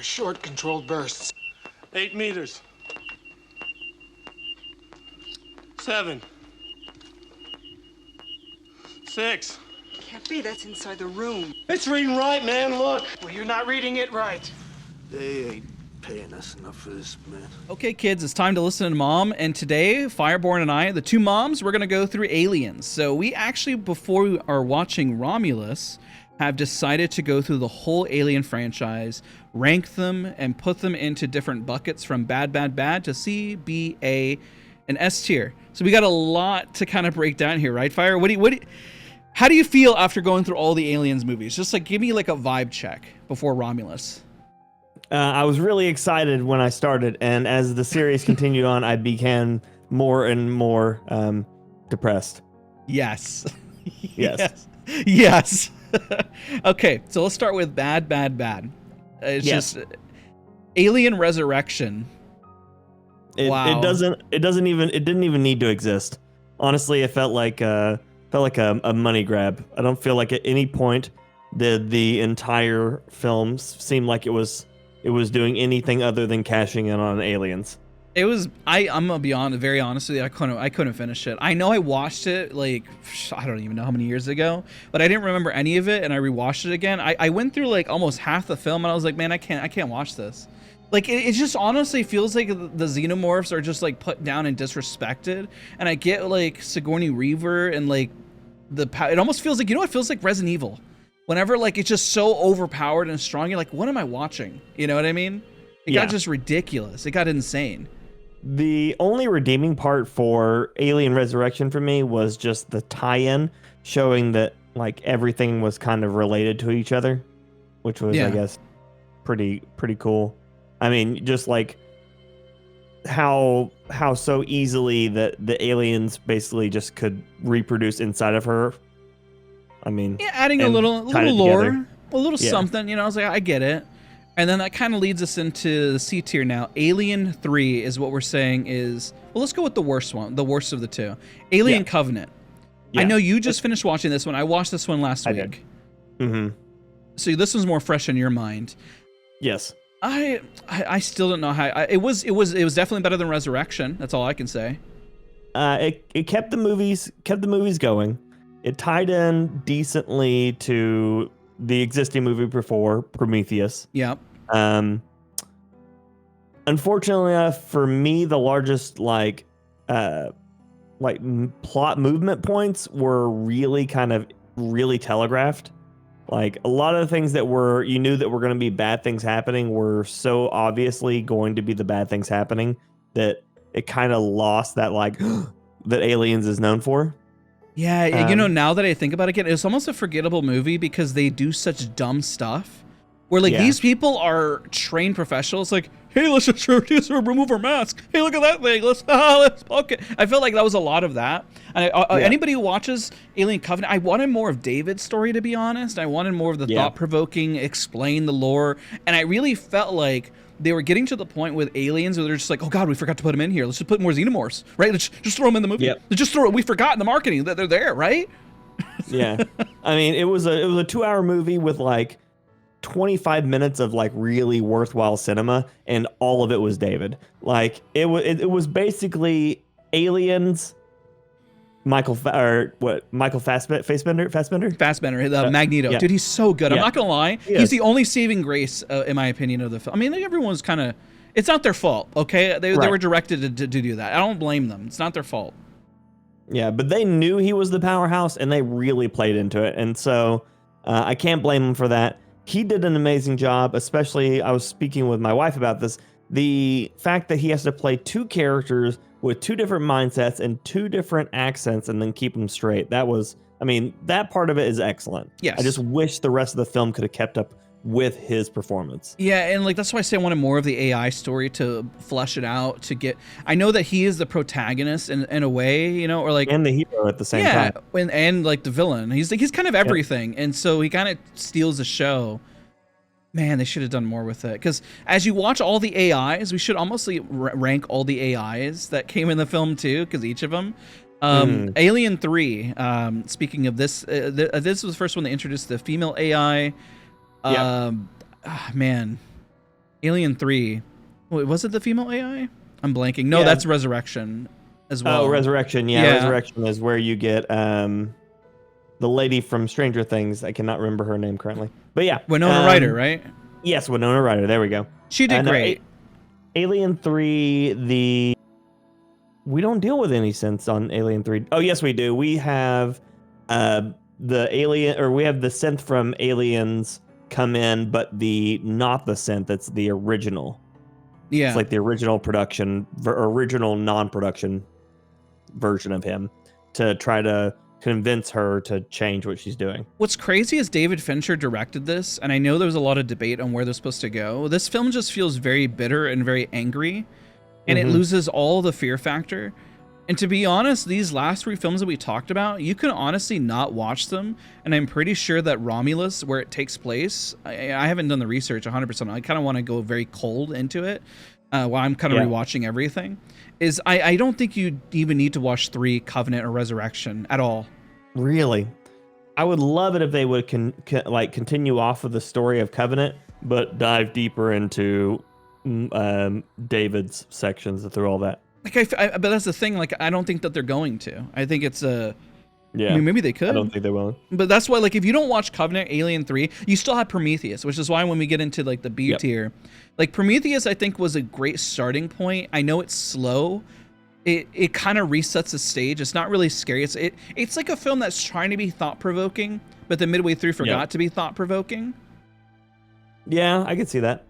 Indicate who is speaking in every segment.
Speaker 1: Short, controlled bursts.
Speaker 2: 8 meters. 7. 6.
Speaker 3: Can't be. That's inside the room.
Speaker 2: It's reading right, man. Look.
Speaker 1: Well, you're not reading it right.
Speaker 4: They ain't paying us enough for this, man.
Speaker 5: Okay, kids, it's time to listen to Mom. And today, Fireborn and I, the two moms, we're going to go through Aliens. So we actually, before we are watching Romulus, have decided to go through the whole Alien franchise, rank them, and put them into different buckets from bad, bad, bad to C, B, A, and S tier. So we got a lot to kind of break down here, right, Fire? How do you feel after going through all the Aliens movies? Just like give me like a vibe check before Romulus.
Speaker 6: I was really excited when I started, and as the series continued on, I became more and more depressed.
Speaker 5: Yes.
Speaker 6: Yes.
Speaker 5: Yes. Okay, so let's start with bad, bad, bad. It's just Alien Resurrection. Wow.
Speaker 6: It didn't even need to exist. Honestly, it felt like a money grab. I don't feel like at any point did the entire film seem like it was doing anything other than cashing in on aliens.
Speaker 5: It was. I'm gonna be very honest with you. I couldn't finish it. I know I watched it like I don't even know how many years ago, but I didn't remember any of it, and I rewatched it again. I went through like almost half the film, and I was like, man, I can't watch this. Like it just honestly feels like the Xenomorphs are just like put down and disrespected. And I get like Sigourney Weaver and like it almost feels like, it feels like Resident Evil. Whenever like it's just so overpowered and strong, you're like, what am I watching? You know what I mean? It got just ridiculous. It got insane.
Speaker 6: The only redeeming part for Alien Resurrection for me was just the tie-in showing that like everything was kind of related to each other, which was I guess pretty cool. I mean, just like how so easily that the aliens basically just could reproduce inside of her. I mean,
Speaker 5: adding a little lore,
Speaker 6: together.
Speaker 5: a little something, I was like, I get it. And then that kind of leads us into the C tier now. Alien 3 is what we're saying is, well, let's go with the worst one, the worst of the two. Alien Covenant. Yeah. I know you just finished watching this one. I watched this one last week.
Speaker 6: Mm-hmm.
Speaker 5: So this one's more fresh in your mind.
Speaker 6: Yes.
Speaker 5: I still don't know how it was definitely better than Resurrection. That's all I can say.
Speaker 6: It kept the movies going. It tied in decently to the existing movie before, Prometheus.
Speaker 5: Yep.
Speaker 6: Unfortunately for me, the largest plot movement points were really telegraphed. Like a lot of the things that you knew that were going to be bad things happening were so obviously going to be the bad things happening that it kind of lost that that Aliens is known for.
Speaker 5: Yeah, now that I think about it again, it's almost a forgettable movie because they do such dumb stuff. Where these people are trained professionals, like, hey, let's just remove our mask. Hey, look at that thing. Let's poke it. I felt like that was a lot of that. And anybody who watches Alien Covenant, I wanted more of David's story, to be honest. I wanted more of the thought-provoking, explain the lore. And I really felt like they were getting to the point with aliens where they're just like, oh God, we forgot to put them in here. Let's just put more Xenomorphs, right? Let's just throw them in the movie.
Speaker 6: Yep.
Speaker 5: Let's just throw it. We forgot in the marketing that they're there, right?
Speaker 6: Yeah. I mean, it was a 2-hour movie with 25 minutes of really worthwhile cinema, and all of it was David. It was basically Aliens, Michael Fassbender,
Speaker 5: Magneto. Dude, he's so good. I'm not gonna lie, he's the only saving grace in my opinion of the film. I mean, everyone's kind of, it's not their fault, okay? They were directed to do that. I don't blame them. It's not their fault.
Speaker 6: Yeah, but they knew he was the powerhouse, and they really played into it, and so I can't blame him for that. He did an amazing job, especially, I was speaking with my wife about this, the fact that he has to play two characters with two different mindsets and two different accents and then keep them straight. That part of it is excellent.
Speaker 5: Yes.
Speaker 6: I just wish the rest of the film could have kept up with his performance.
Speaker 5: Yeah, and that's why I say I wanted more of the AI story to flesh it out, to get, I know that he is the protagonist in a way, and
Speaker 6: the hero at the same time.
Speaker 5: Yeah, and the villain. He's kind of everything, and so he kind of steals the show. Man, they should have done more with it, because as you watch all the AIs, we should almost rank all the AIs that came in the film too, because each of them. Alien 3, speaking of this, this was the first one that introduced the female AI. Man, Alien 3. Wait, was it the female AI? I'm blanking. No,
Speaker 6: Yeah.
Speaker 5: that's Resurrection as well.
Speaker 6: Oh, Resurrection. Yeah,
Speaker 5: Yeah.
Speaker 6: Resurrection is where you get the lady from Stranger Things. I cannot remember her name currently. But yeah.
Speaker 5: Winona Ryder, right?
Speaker 6: Yes, Winona Ryder. There we go.
Speaker 5: She did great.
Speaker 6: Alien 3, we don't deal with any synths on Alien 3. Oh, yes, we do. We have the synth from Aliens come in, but not the synth. It's the original.
Speaker 5: Yeah.
Speaker 6: It's like the original production, original non-production version of him to try to convince her to change what she's doing.
Speaker 5: What's crazy is David Fincher directed this, and I know there was a lot of debate on where they're supposed to go. This film just feels very bitter and very angry, and it loses all the fear factor. And to be honest, these last 3 films that we talked about, you can honestly not watch them. And I'm pretty sure that Romulus, where it takes place, I haven't done the research 100%. I kind of want to go very cold into it while I'm kind of rewatching everything. I don't think you even need to watch 3, Covenant or Resurrection at all.
Speaker 6: Really? I would love it if they would continue off of the story of Covenant, but dive deeper into David's sections through all that.
Speaker 5: But that's the thing. Like, I don't think that they're going to. I think it's I mean, maybe they could.
Speaker 6: I don't think they will.
Speaker 5: But that's why, like, if you don't watch Covenant, Alien 3, you still have Prometheus, which is why when we get into like the B tier, like Prometheus, I think was a great starting point. I know it's slow. It kind of resets the stage. It's not really scary. It's like a film that's trying to be thought provoking, but then midway through forgot to be thought provoking.
Speaker 6: Yeah, I could see that.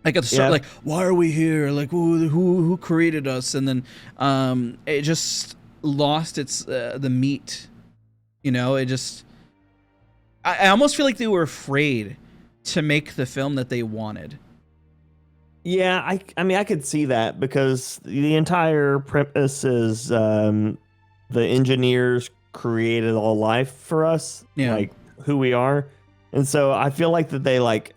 Speaker 5: Like at the start, like, why are we here? Like, who created us? And then it just lost its the meat. You know, it just. I almost feel like they were afraid to make the film that they wanted.
Speaker 6: Yeah, I mean, I could see that because the entire premise is the engineers created all life for us, like who we are, and so I feel like that they like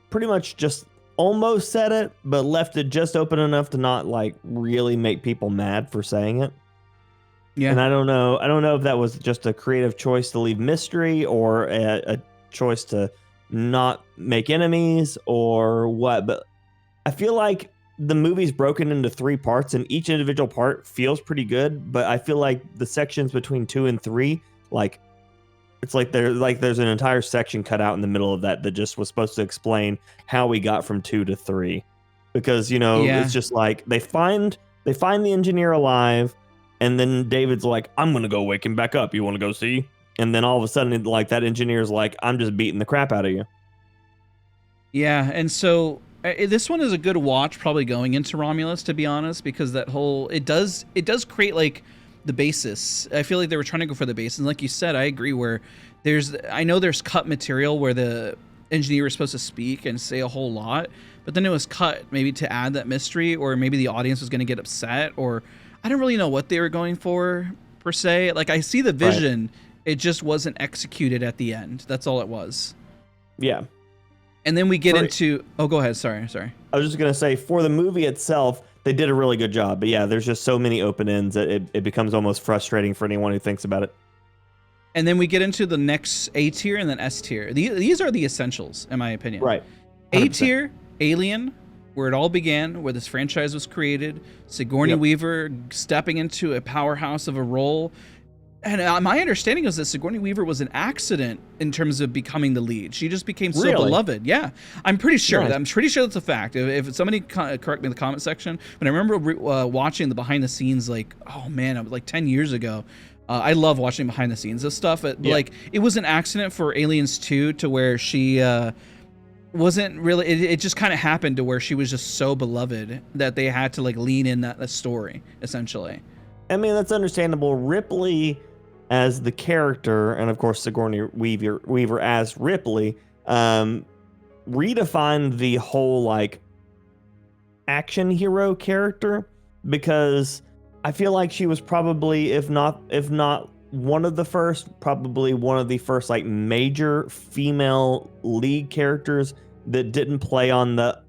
Speaker 6: pretty much just almost said it, but left it just open enough to not like really make people mad for saying it. Yeah. And I don't know if that was just a creative choice to leave mystery or a choice to not make enemies or what, but I feel like the movie's broken into 3 parts and each individual part feels pretty good, but I feel like the sections between 2 and 3, like it's like there's an entire section cut out in the middle of that just was supposed to explain how we got from 2 to 3. Because, it's just like they find the engineer alive, and then David's like, I'm going to go wake him back up. You want to go see? And then all of a sudden, like, that engineer's like, I'm just beating the crap out of you. Yeah,
Speaker 5: and so this one is a good watch probably going into Romulus, to be honest, because that whole it does create like the basis. I feel like they were trying to go for the basis, and like you said, I agree, where I know there's cut material where the engineer was supposed to speak and say a whole lot, but then it was cut maybe to add that mystery, or maybe the audience was going to get upset, or I don't really know what they were going for per se. Like, I see the vision, it just wasn't executed at the end. That's all it was.
Speaker 6: Yeah.
Speaker 5: And then we get into go ahead, sorry.
Speaker 6: I was just gonna say, for the movie itself, they did a really good job, but yeah, there's just so many open ends that it becomes almost frustrating for anyone who thinks about it.
Speaker 5: And then we get into the next A tier and then S tier. These are the essentials, in my opinion.
Speaker 6: Right. 100%.
Speaker 5: A tier, Alien, where it all began, where this franchise was created. Sigourney Weaver stepping into a powerhouse of a role. And my understanding is that Sigourney Weaver was an accident in terms of becoming the lead. She just became so beloved. Yeah, I'm pretty sure. Nice. I'm pretty sure that's a fact. If somebody correct me in the comment section, but I remember watching the behind the scenes, like, oh man, it was like 10 years ago. I love watching behind the scenes of stuff. But like, it was an accident for Aliens 2 to where she wasn't really. It just kind of happened to where she was just so beloved that they had to like lean in that story essentially.
Speaker 6: I mean, that's understandable. Ripley as the character, and of course Sigourney Weaver as Ripley, redefined the whole like action hero character, because I feel like she was probably, if not one of the first, probably one of the first like major female lead characters that didn't play on the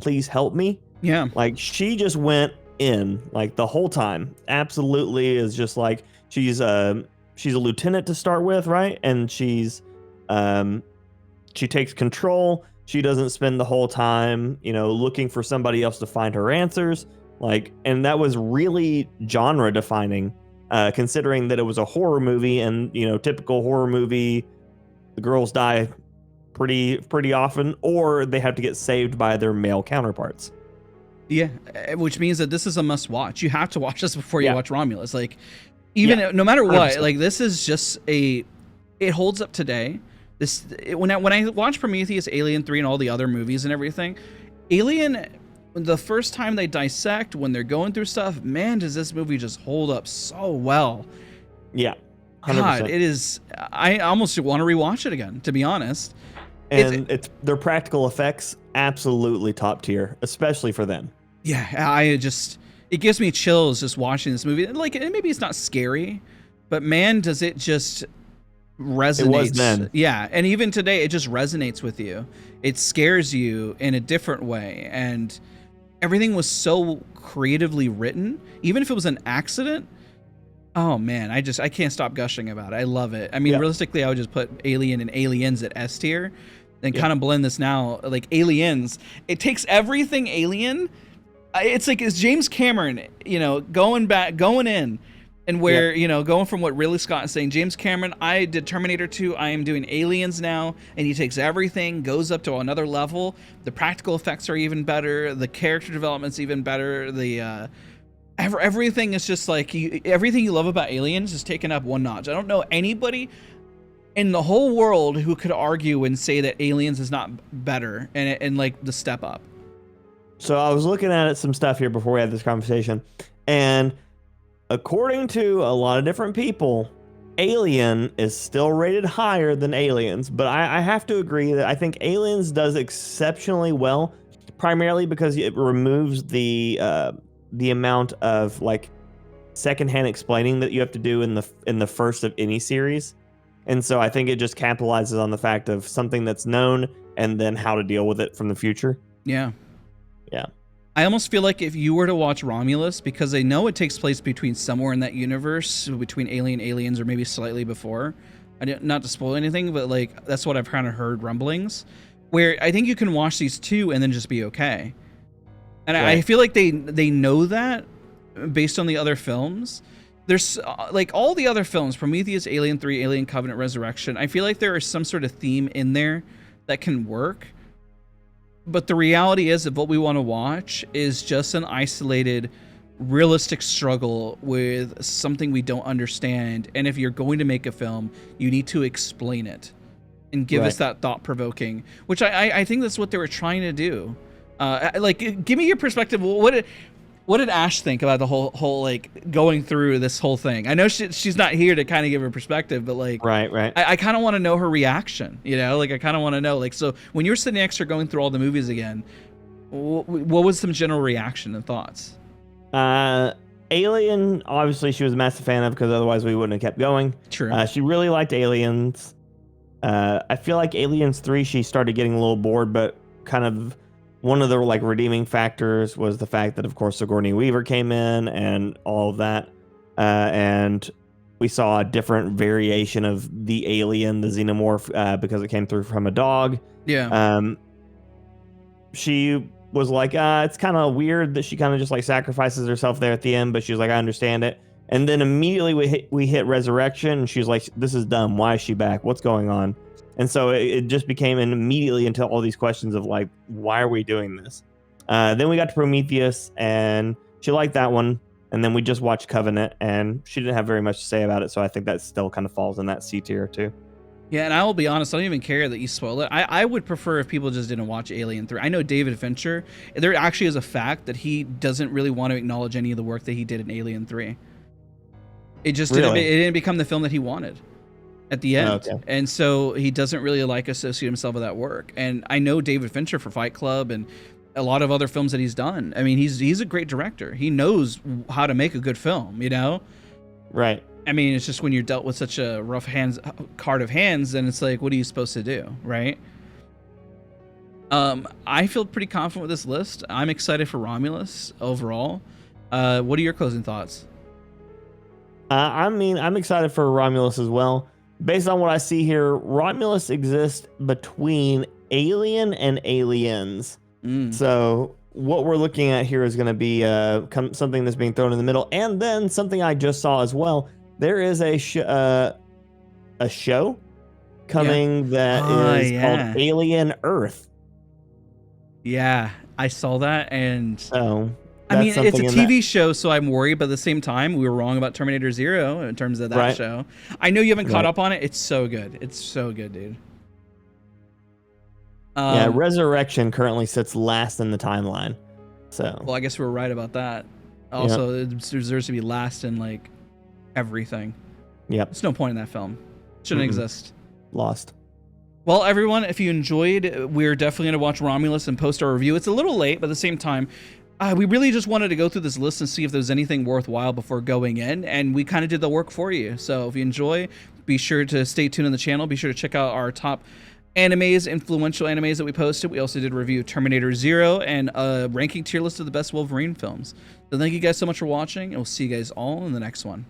Speaker 6: please help me.
Speaker 5: Yeah.
Speaker 6: Like, she just went in like the whole time. Absolutely is just like, she's a lieutenant to start with, right? And she takes control, She doesn't spend the whole time, looking for somebody else to find her answers. And that was really genre defining, considering that it was a horror movie, and typical horror movie, the girls die pretty often, or they have to get saved by their male counterparts.
Speaker 5: Yeah, which means that this is a must watch. You have to watch this before you watch Romulus. No matter what, 100%. This is just it holds up today. When I watch Prometheus, Alien 3, and all the other movies and everything, Alien, the first time they dissect, when they're going through stuff, man, does this movie just hold up so well.
Speaker 6: Yeah, 100%.
Speaker 5: God, it is. I almost want to rewatch it again, to be honest.
Speaker 6: And it's their practical effects, absolutely top tier, especially for them.
Speaker 5: Yeah, it gives me chills just watching this movie. And maybe it's not scary, but man, does it just resonate. It was then. Yeah, and even today, it just resonates with you. It scares you in a different way, and everything was so creatively written. Even if it was an accident, oh man, I can't stop gushing about it. I love it. I mean, realistically, I would just put Alien and Aliens at S tier, and kind of blend this now. Aliens, it takes everything Alien. It's James Cameron, going in, and where, going from what Ridley Scott is saying, James Cameron, I did Terminator 2, I am doing Aliens now, and he takes everything, goes up to another level. The practical effects are even better, the character development's even better, the everything is just everything you love about Aliens is taken up one notch. I don't know anybody in the whole world who could argue and say that Aliens is not better and the step up.
Speaker 6: So I was looking at some stuff here before we had this conversation, and according to a lot of different people, Alien is still rated higher than Aliens, but I have to agree that I think Aliens does exceptionally well, primarily because it removes the amount of secondhand explaining that you have to do in the first of any series. And so I think it just capitalizes on the fact of something that's known and then how to deal with it from the future.
Speaker 5: Yeah.
Speaker 6: Yeah.
Speaker 5: I almost feel like if you were to watch Romulus, because I know it takes place between somewhere in that universe, between Alien, Aliens, or maybe slightly before. Not to spoil anything, but that's what I've kind of heard rumblings, where I think you can watch these two and then just be okay. And I feel like they know that based on the other films. There's all the other films, Prometheus, Alien 3, Alien Covenant, Resurrection, I feel like there is some sort of theme in there that can work. But the reality is that what we want to watch is just an isolated, realistic struggle with something we don't understand. And if you're going to make a film, you need to explain it and give us that thought-provoking, which I think that's what they were trying to do. Give me your perspective. What did Ash think about the whole going through this whole thing? I know she's not here to kind of give her perspective, but
Speaker 6: right.
Speaker 5: I kind of want to know her reaction. I kind of want to know so when you're sitting next to her going through all the movies again, what was some general reaction and thoughts?
Speaker 6: Alien, obviously she was a massive fan of, because otherwise we wouldn't have kept going.
Speaker 5: True.
Speaker 6: She really liked Aliens. I feel like Aliens 3 she started getting a little bored, but kind of. One of the redeeming factors was the fact that, of course, Sigourney Weaver came in and all of that, and we saw a different variation of the alien, the Xenomorph, because it came through from a dog.
Speaker 5: Yeah.
Speaker 6: She was it's kind of weird that she kind of just sacrifices herself there at the end, but she's I understand it. And then immediately we hit Resurrection, and she's this is dumb. Why is she back? What's going on? And so it just became immediately into all these questions of why are we doing this? Then we got to Prometheus, and she liked that one. And then we just watched Covenant, and she didn't have very much to say about it. So I think that still kind of falls in that C tier too.
Speaker 5: Yeah, and I will be honest, I don't even care that you spoil it. I would prefer if people just didn't watch Alien 3. I know David Fincher, there actually is a fact that he doesn't really want to acknowledge any of the work that he did in Alien 3. It just didn't become the film that he wanted at the end. Okay. And so he doesn't really associate himself with that work. And I know David Fincher for Fight Club and a lot of other films that he's done. I mean, he's a great director. He knows how to make a good film, Right. I mean, it's just when you're dealt with such a card of hands, then it's what are you supposed to do, right? I feel pretty confident with this list. I'm excited for Romulus overall. What are your closing thoughts?
Speaker 6: I'm excited for Romulus as well. Based on what I see here, Romulus exists between Alien and Aliens.
Speaker 5: Mm.
Speaker 6: So what we're looking at here is going to be something that's being thrown in the middle, and then something I just saw as well. There is a show coming that is called Alien Earth.
Speaker 5: Yeah, I saw that, and
Speaker 6: so
Speaker 5: I mean, it's a TV show, so I'm worried, but at the same time, we were wrong about Terminator Zero in terms of that show. I know you haven't caught up on it. It's so good. It's so good, dude.
Speaker 6: Yeah, Resurrection currently sits last in the timeline. So
Speaker 5: well, I guess we were right about that. Also, it deserves to be last in like everything.
Speaker 6: Yep.
Speaker 5: There's no point in that film. It shouldn't exist.
Speaker 6: Lost.
Speaker 5: Well, everyone, if you enjoyed, we're definitely going to watch Romulus and post our review. It's a little late, but at the same time, we really just wanted to go through this list and see if there's anything worthwhile before going in, and we kind of did the work for you. So if you enjoy, be sure to stay tuned on the channel. Be sure to check out our top animes, influential animes that we posted. We also did a review of Terminator Zero and a ranking tier list of the best Wolverine films. So thank you guys so much for watching, and we'll see you guys all in the next one.